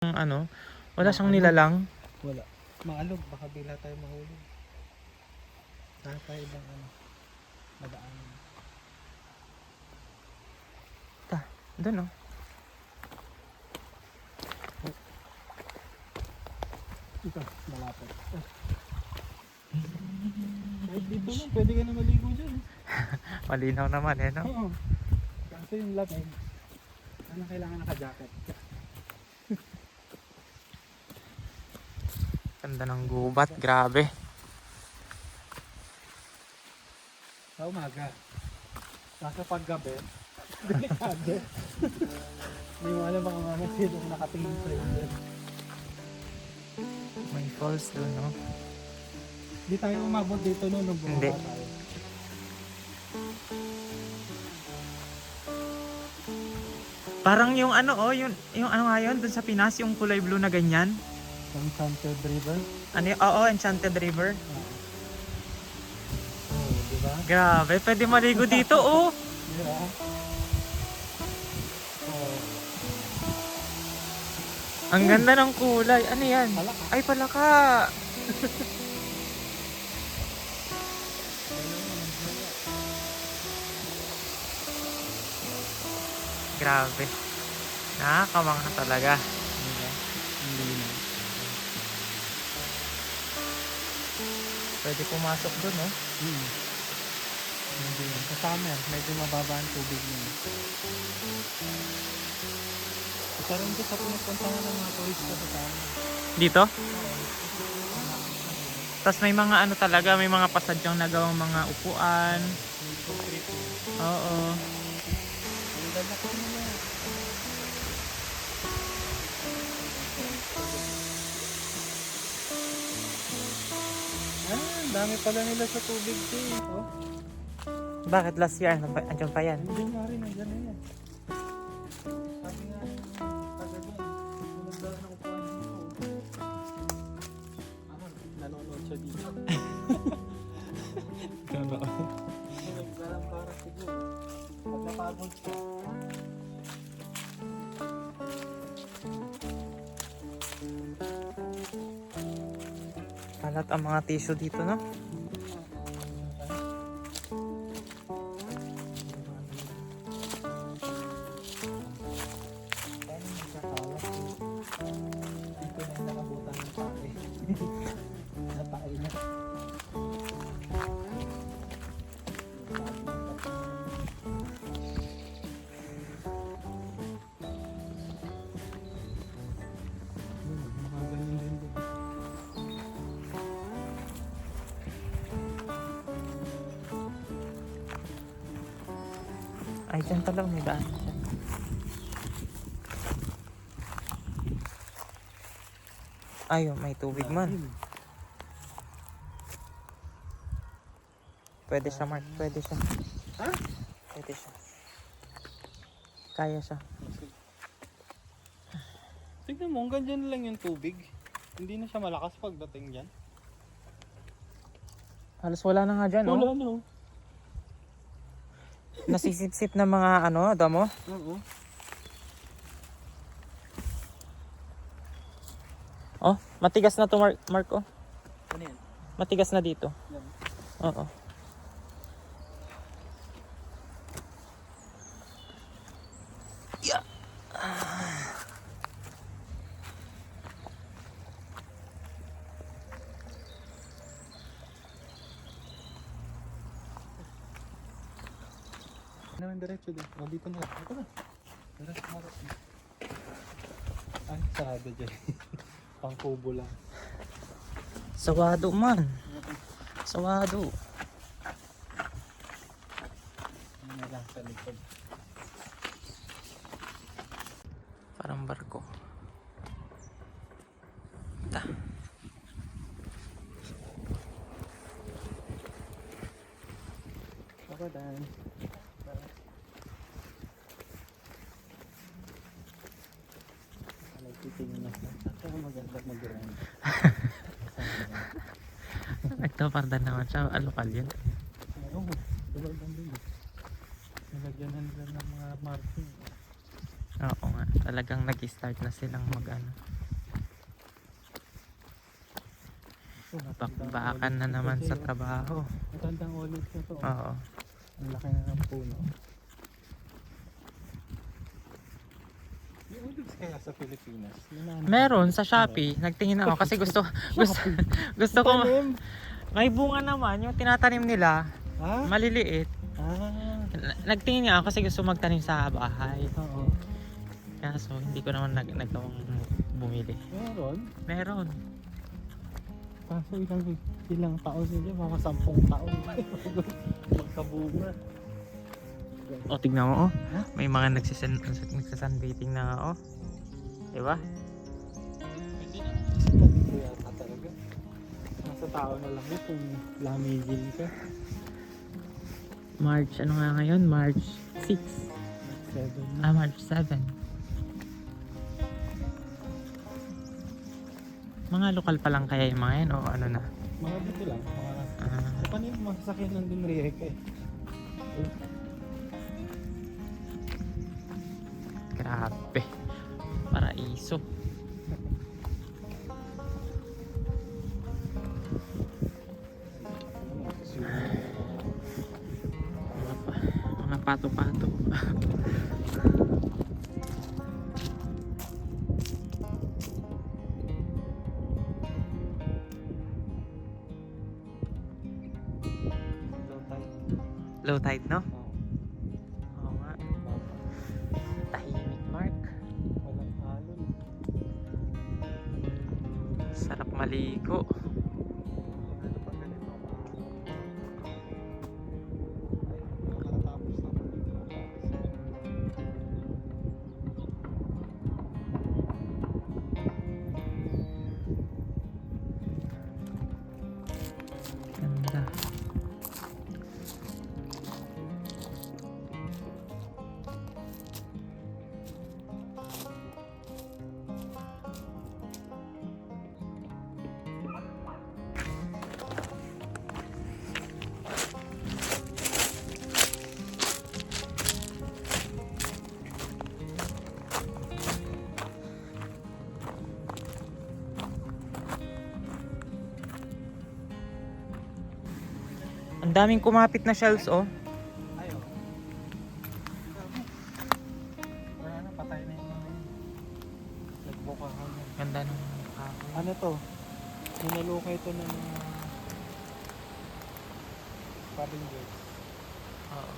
Ano, wala siyang nilalang. Wala. Maalog, baka bila tayo mahulog. Kahit tayo ibang madaanan. Doon oh. Ito, malapit. Kahit dito lang, pwede ka na maligo dyan. Malinaw naman no? Oo. Kaso yung lamig, kailangan naka-jacket. Ganda ng gubat, grabe. Sa umaga. Nasa paggabi, delikado. Hindi mo alam baka mamaya sino nakatingin sa iyo. May falls doon no? Hindi tayo umabot dito noon nung Hindi. bumaba tayo. Parang yung ano yung ano nga yun, doon sa Pinas, yung kulay blue na ganyan. Enchanted River. Ano yun? Oo, Enchanted River. Oo, diba? Grabe, pwede maligo dito oh. Diba? Oo. Ang ganda ng kulay. Ano yan? Palaka. Ay, palaka. Grabe. Nakakamangha talaga. Diba? Hindi na. Pwede pumasok doon no? Hindi yan. Sa summer, medyo mababa ang tubig niya. Isa rin ito sa pinupuntahan ng mga turista sa summer. Dito? Tapos may mga ano talaga, may mga pasadyang nagawang mga upuan. May trip. Oo. Ang ganda ko nila. Ang dami pala nila sa tubig dito. Oh. Bakit last year? Andiyan pa yan? Hindi nga rin, nandiyan na yan. Sabi nga rin taga doon, nagdala ng upuan dito. Nanonood siya dito. Nagdala para siguro. Pag napagod siya. Kalat ang mga tissue dito no? Dito na yung nakabutan ng tae. Natae na. Mga ganyan din din. Ay, dyan talaga may daan dyan. Ayun, may tubig man. Pwede siya, Mark. Pwede siya. Ha? Pwede siya. Kaya siya. Tignan mo, hanggang dyan lang yung tubig. Hindi na siya malakas pagdating dyan. Halos wala na nga dyan, no? Wala no. Nasisip-sip na mga ano, damo. Oo. Oh, matigas na to, Mark. Oh. Ano yan? Matigas na dito. Yan. Oo. Yeah. Naman diretso din. O, dito na lang. Dito na. Diretso harap na. Ay, sarado dyan. Pangkubo lang. Sawado man. Sawado. Ano lang sa likod. Parang barko. Ta. Ako dan. Titingin na. Ako maganda mag-grind. Nagtapardan naman siya. Alokal yun. Oo. Tulad lang din. Nilagyan na nila ng mga marking. Oo nga. Talagang nag-start na silang mag-ano. Bakbakan na naman sa trabaho. Matandang olive na to. Oo. Ang laki na ng puno. May olives kaya sa Pilipinas? Meron sa Shopee. Nagtingin ako kasi gusto ko may bunga naman yung tinatanim nila. Ha? Maliliit. Nagtingin nga ako kasi gusto magtanim sa bahay. Oo. Kaso hindi ko naman nagawang bumili. Meron. Kaso ilang taon sila, mga 10 taon. Magkabunga. O, tignan mo, oh. Ha? May mga nagsasunbathing na, oh. Diba? Hindi naman sila dito yata talaga. Nasa tao na lang yun kung lamigil ka. March, ano nga ngayon? March 6. 7 na. March 7. Mga lokal pa lang kaya yung mga yan, o ano na? Mga dito lang. Mga... Ah, Paano yung mga sasakyan nandun Rieke? grabe. Paraiso. Mga pato-pato. Low tide. Low tide, no? Oo. Oo nga. Tahimik, Mark. Walang alon. Sarap maligo. Ano pa ganito? Nakatapos na po dito. Ganda. Ang daming kumapit na shells, oh. Ayo. Wala na, patay na yung mga yun. Nagbukahan na. Ganda ng kahoy. Ano to? Ninalukay to ng Pavilions. Oo.